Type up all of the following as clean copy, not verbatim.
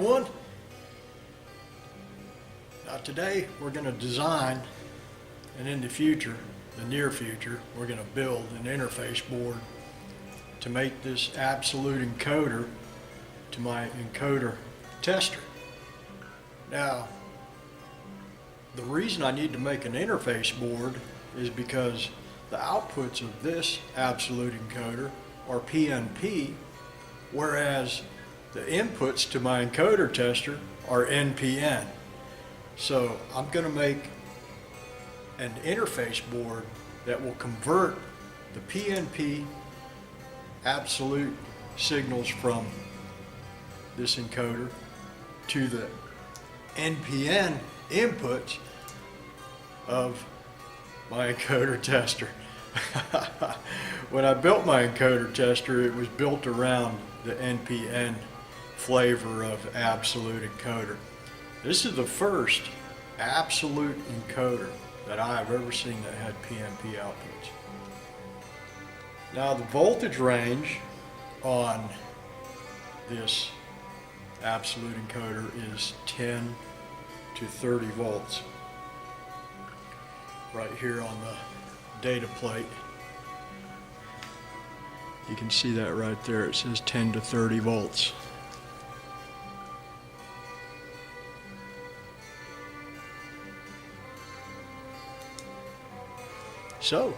everyone. Now today we're going to design, and in the future, the near future, we're going to build an interface board to make this absolute encoder to my encoder tester. Now, the reason I need to make an interface board is because the outputs of this absolute encoder are PNP, whereas the inputs to my encoder tester are NPN. So I'm going to make an interface board that will convert the PNP absolute signals from this encoder to the NPN inputs of my encoder tester. When I built my encoder tester, it was built around the NPN flavor of absolute encoder. This is the first absolute encoder that I've ever seen that had PNP outputs. Now the voltage range on this absolute encoder is 10 to 30 volts. Right here on the data plate, you can see that right there. It says 10 to 30 volts. So,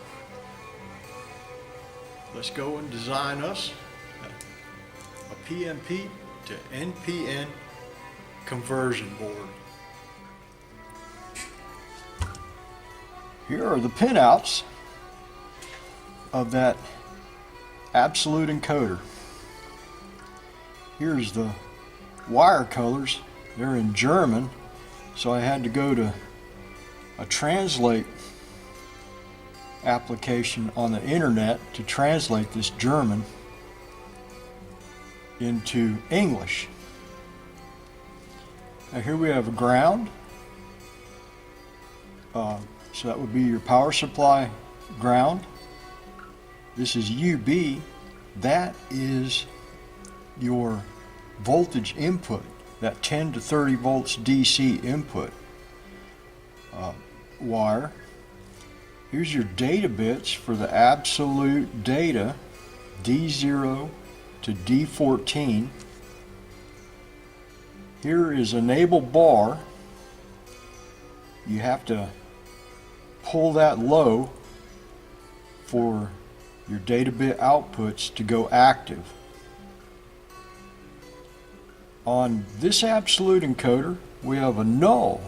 let's go and design us a PNP to NPN conversion board. Here are the pinouts of that absolute encoder. Here's the wire colors. They're in German, so I had to go to a translate application on the internet to translate this German into English. Now here we have a ground, so that would be your power supply ground. This is UB, that is your voltage input, that 10 to 30 volts DC input wire. Here's your data bits for the absolute data, D0 to D14. Here is enable bar. You have to pull that low for your data bit outputs to go active. On this absolute encoder, we have a null,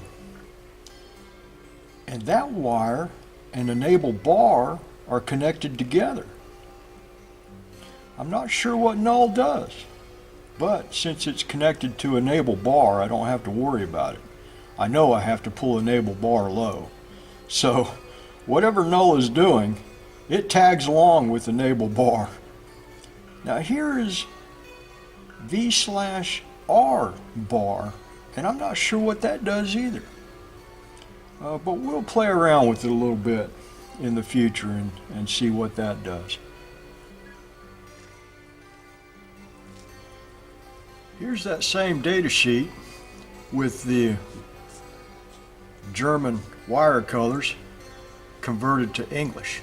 and that wire and enable bar are connected together. I'm not sure what null does, but since it's connected to enable bar, I don't have to worry about it. I know I have to pull enable bar low. So whatever null is doing, it tags along with enable bar. Now here is V/R bar, and I'm not sure what that does either. But we'll play around with it a little bit in the future and see what that does. Here's that same data sheet with the German wire colors converted to English.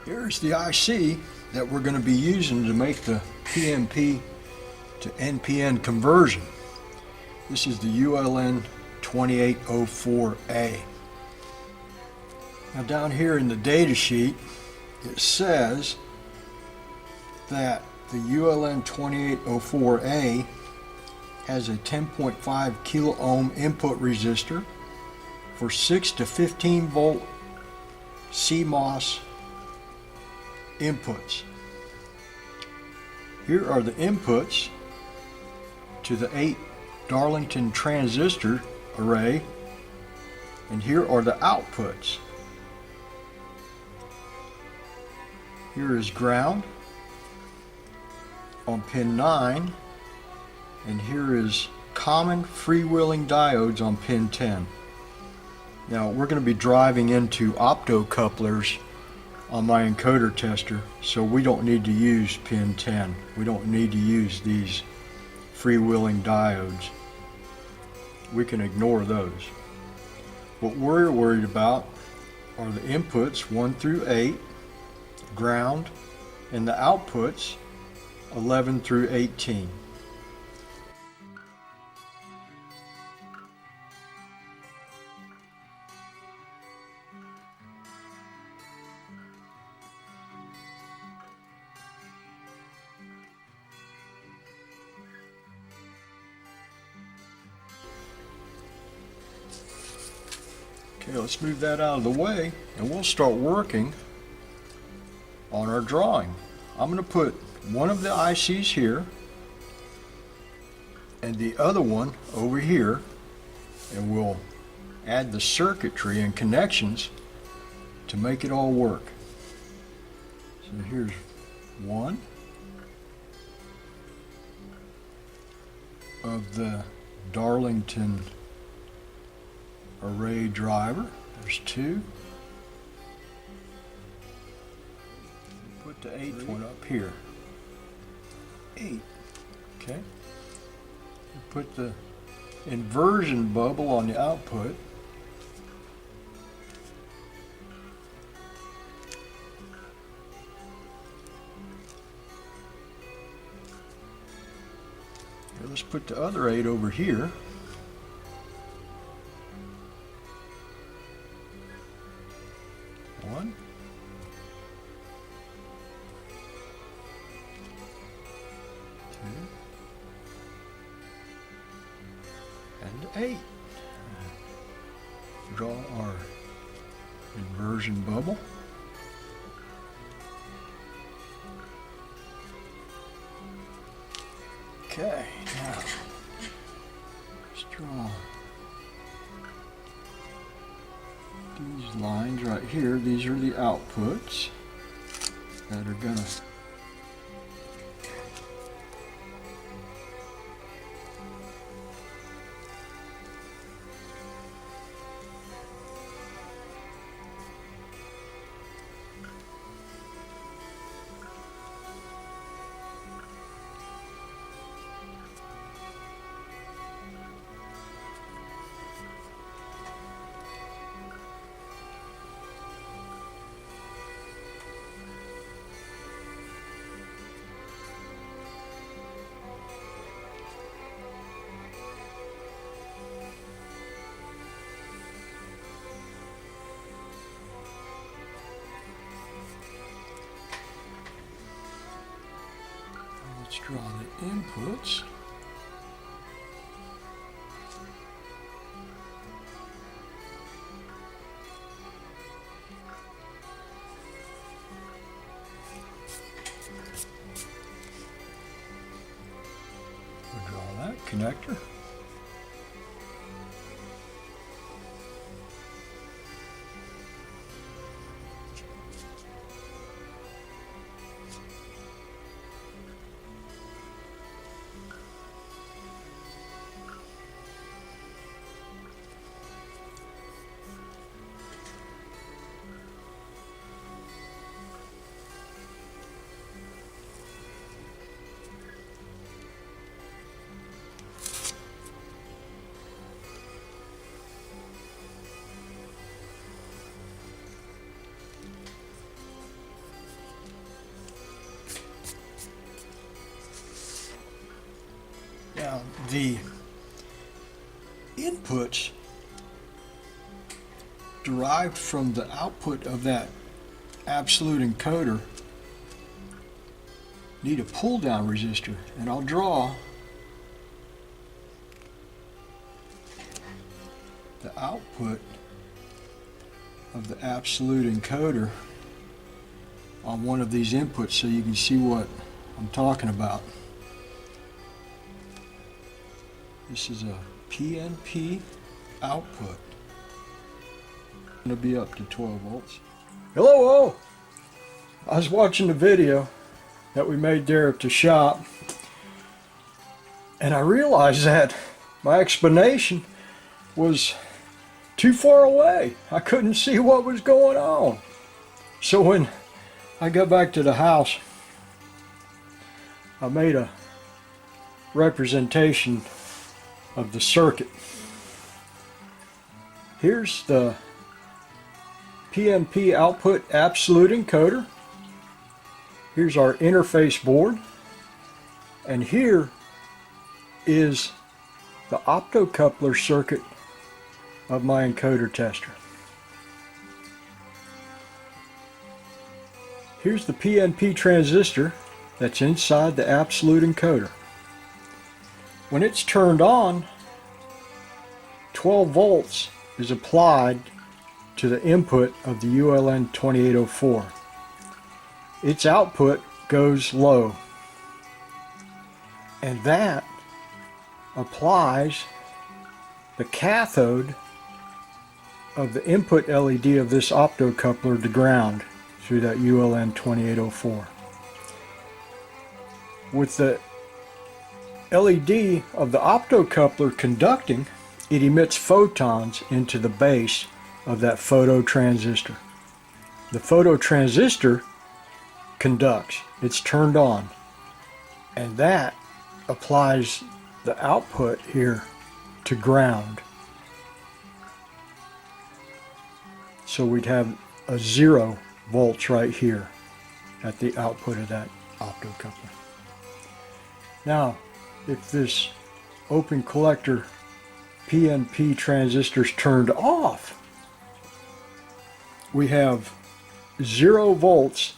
Here's the IC that we're going to be using to make the PNP to NPN conversion. This is the ULN 2804A. Now down here in the data sheet, it says that the ULN 2804A has a 10.5 kilo ohm input resistor for 6 to 15 volt CMOS inputs. Here are the inputs to the 8 Darlington transistor array, and here are the outputs. Here is ground, on pin 9, and here is common freewheeling diodes on pin 10. Now we're going to be driving into optocouplers on my encoder tester, so we don't need to use pin 10. We don't need to use these freewheeling diodes. We can ignore those. What we're worried about are the inputs 1 through 8, ground, and the outputs 11 through 18. Okay, let's move that out of the way and we'll start working on our drawing. I'm going to put one of the ICs here and the other one over here, and we'll add the circuitry and connections to make it all work. So here's one of the Darlington array driver. There's 2. Put the 8th one up here. 8. Okay. Put the inversion bubble on the output. Okay, let's put the other 8 over here. One. 2. And 8. Draw our inversion bubble. Okay, now let's draw these lines right here. These are the outputs that are gonna let's draw the inputs. We'll draw that connector. Now, the inputs derived from the output of that absolute encoder need a pull down resistor, and I'll draw the output of the absolute encoder on one of these inputs so you can see what I'm talking about. This is a PNP output. It's going to be up to 12 volts. Hello all! I was watching the video that we made there at the shop. And I realized that my explanation was too far away. I couldn't see what was going on. So when I got back to the house, I made a representation of the circuit. Here's the PNP output absolute encoder. Here's our interface board. And here is the optocoupler circuit of my encoder tester. Here's the PNP transistor that's inside the absolute encoder. When it's turned on, 12 volts is applied to the input of the ULN 2804. Its output goes low, and that applies the cathode of the input LED of this optocoupler to ground through that ULN 2804. With the LED of the optocoupler conducting, it emits photons into the base of that phototransistor. The phototransistor conducts, it's turned on, and that applies the output here to ground. So we'd have a 0 volts right here at the output of that optocoupler. Now, if this open collector PNP transistor is turned off, we have 0 volts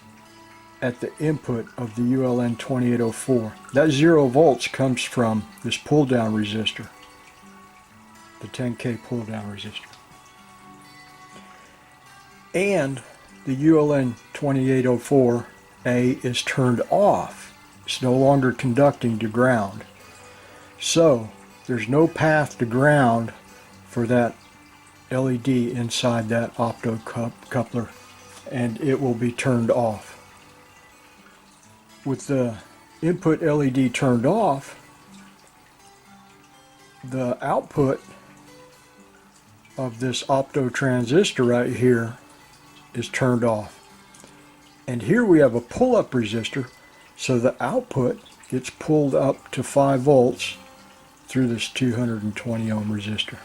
at the input of the ULN 2804. That 0 volts comes from this pull down resistor, the 10K pull down resistor. And the ULN 2804A is turned off. It's no longer conducting to ground. So there's no path to ground for that LED inside that optocoupler, and it will be turned off. With the input LED turned off, the output of this optotransistor right here is turned off. And here we have a pull-up resistor, so the output gets pulled up to 5 volts through this 220 ohm resistor.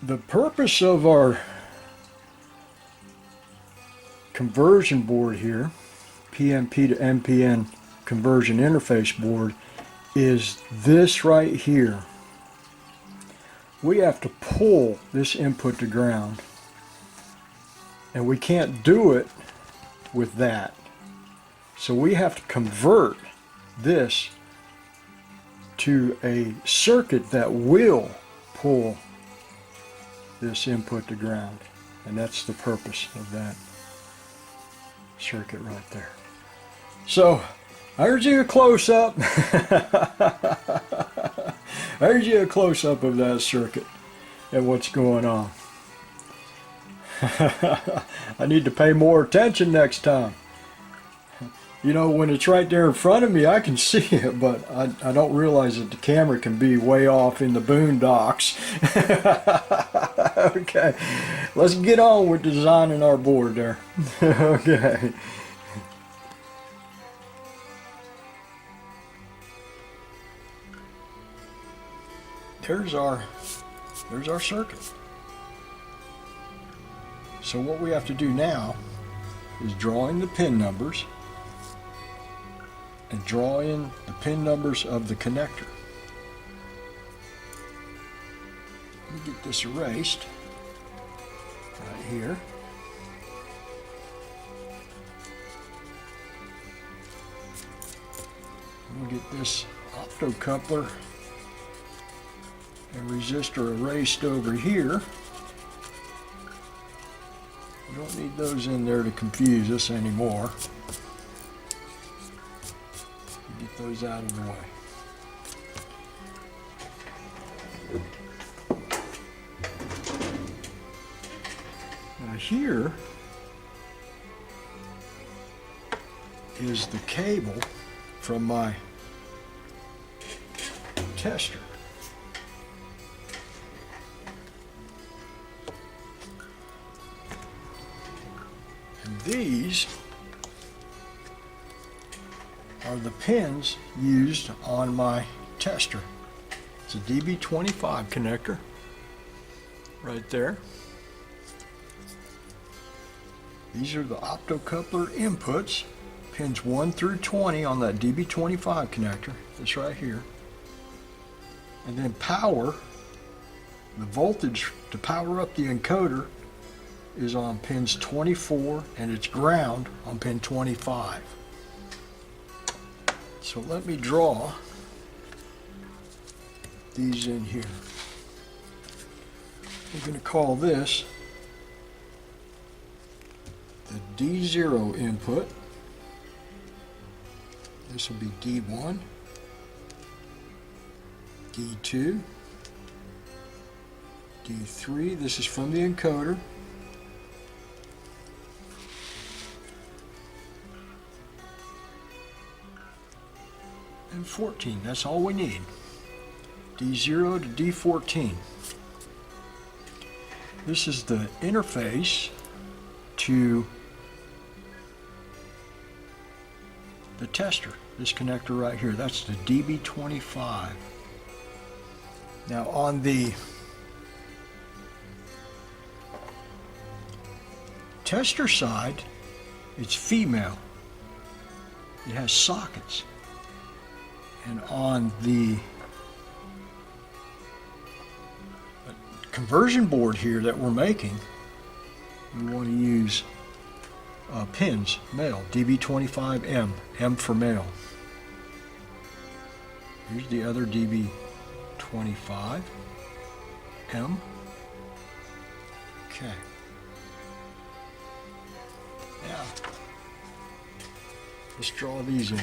The purpose of our conversion board here, PNP to NPN conversion interface board, is this right here. We have to pull this input to ground, and we can't do it with that. So we have to convert this to a circuit that will pull this input to ground, and that's the purpose of that circuit right there. So there's you a close-up. There's you a close-up of that circuit and what's going on. I need to pay more attention next time. You know, when it's right there in front of me, I can see it, but I don't realize that the camera can be way off in the boondocks. Okay, let's get on with designing our board there. Okay. There's our circuit. So what we have to do now is draw in the pin numbers and draw in the pin numbers of the connector. Let me get this erased right here. We'll get this optocoupler and resistor erased over here. We don't need those in there to confuse us anymore. Get those out of the way. Now here is the cable from my tester. And these are the pins used on my tester. It's a DB25 connector right there. These are the optocoupler inputs, pins 1 through 20 on that DB25 connector, this right here. And then power, the voltage to power up the encoder is on pins 24 and it's ground on pin 25. So let me draw these in here. We're going to call this the D0 input. This will be D1, D2, D3. This is from the encoder. And 14, that's all we need. D0 to D14. This is the interface to the tester, this connector right here. That's the DB25. Now on the tester side, it's female. It has sockets. And on the conversion board here that we're making, we want to use pins, male, DB25M, M for male. Here's the other DB25, M. Okay. Now, let's draw these in.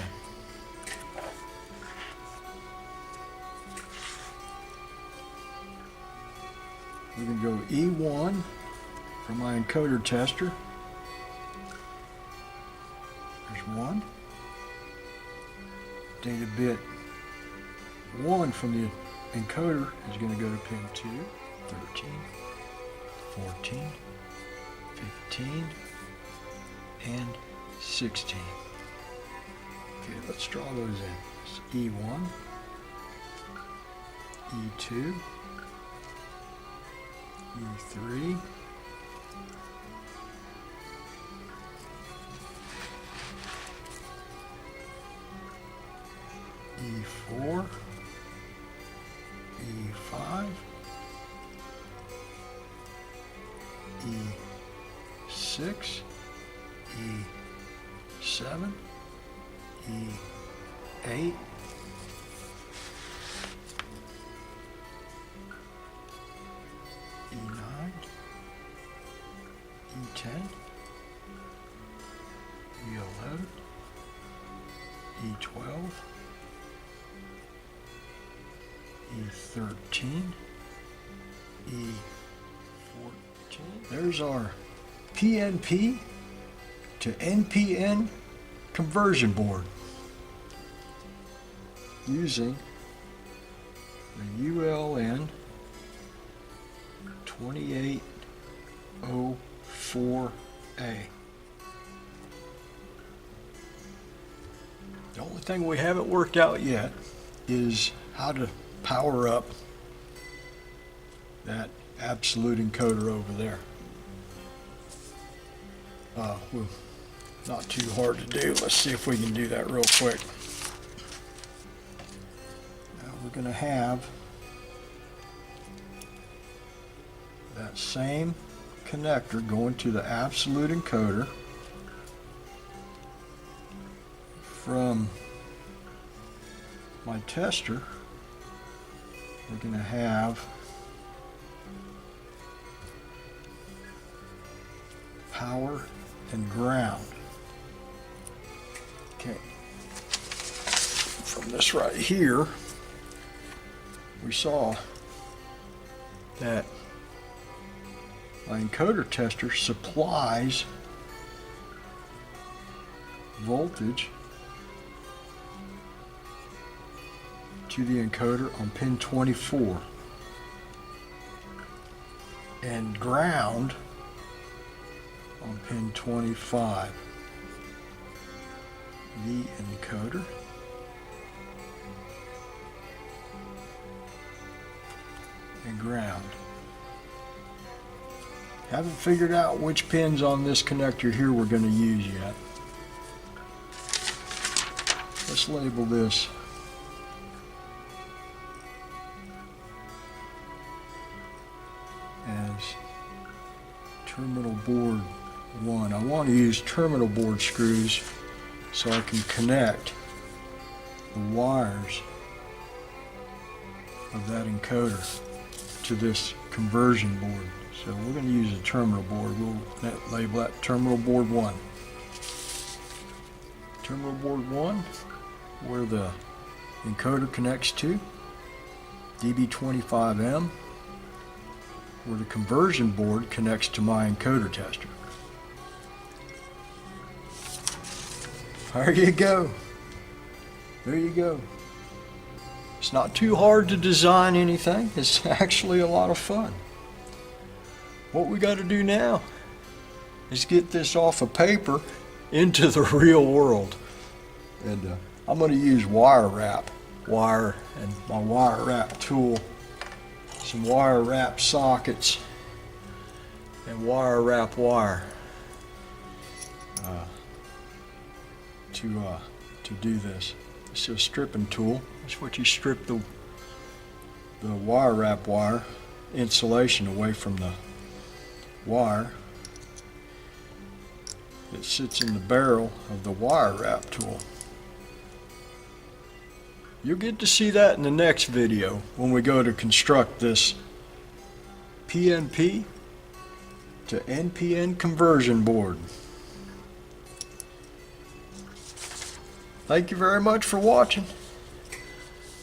We can go E1 for my encoder tester. There's one. Data bit 1 from the encoder is going to go to pin 2, 13, 14, 15, and 16. Okay, let's draw those in. It's E1, E2, E3, E4, E5, E6, E7, E8, E9, E10, E11, E12, E13, E14. There's our PNP to NPN conversion board using the ULN 2804A. The only thing we haven't worked out yet is how to power up that absolute encoder over there. Well, not too hard to do. Let's see if we can do that real quick. Now we're going to have that same connector going to the absolute encoder from my tester. We're going to have power and ground. Okay. From this right here, we saw that my encoder tester supplies voltage to the encoder on pin 24 and ground on pin 25. The encoder and ground. Haven't figured out which pins on this connector here we're going to use yet. Let's label this as terminal board 1. I want to use terminal board screws so I can connect the wires of that encoder to this conversion board. So we're going to use a terminal board. We'll label that terminal board 1. Terminal board 1, where the encoder connects to, DB25M, where the conversion board connects to my encoder tester. There you go. There you go. It's not too hard to design anything. It's actually a lot of fun. What we got to do now is get this off of paper into the real world. And I'm going to use wire and my wire wrap tool, some wire wrap sockets, and wire wrap wire to do this. It's a stripping tool. That's what you strip the wire wrap wire insulation away from the wire. It sits in the barrel of the wire wrap tool. You'll get to see that in the next video when we go to construct this PNP to NPN conversion board. Thank you very much for watching.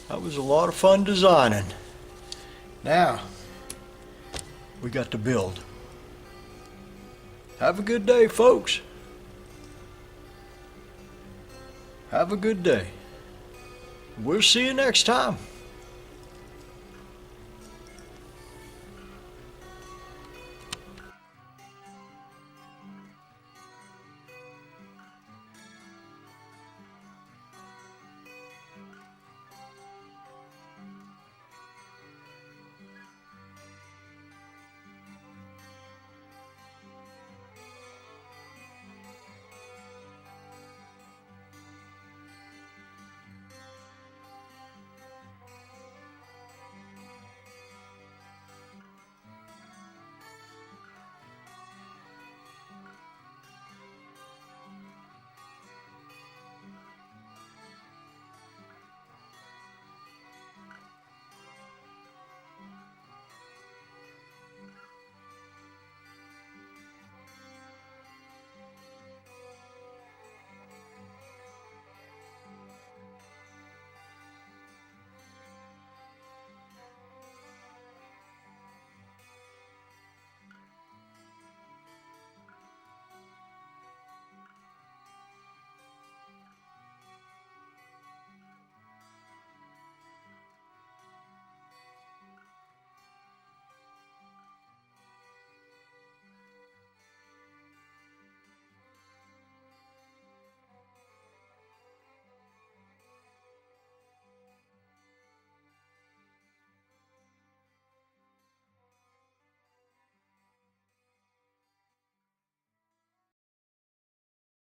That was a lot of fun designing. Now, we got to build. Have a good day, folks. Have a good day. We'll see you next time.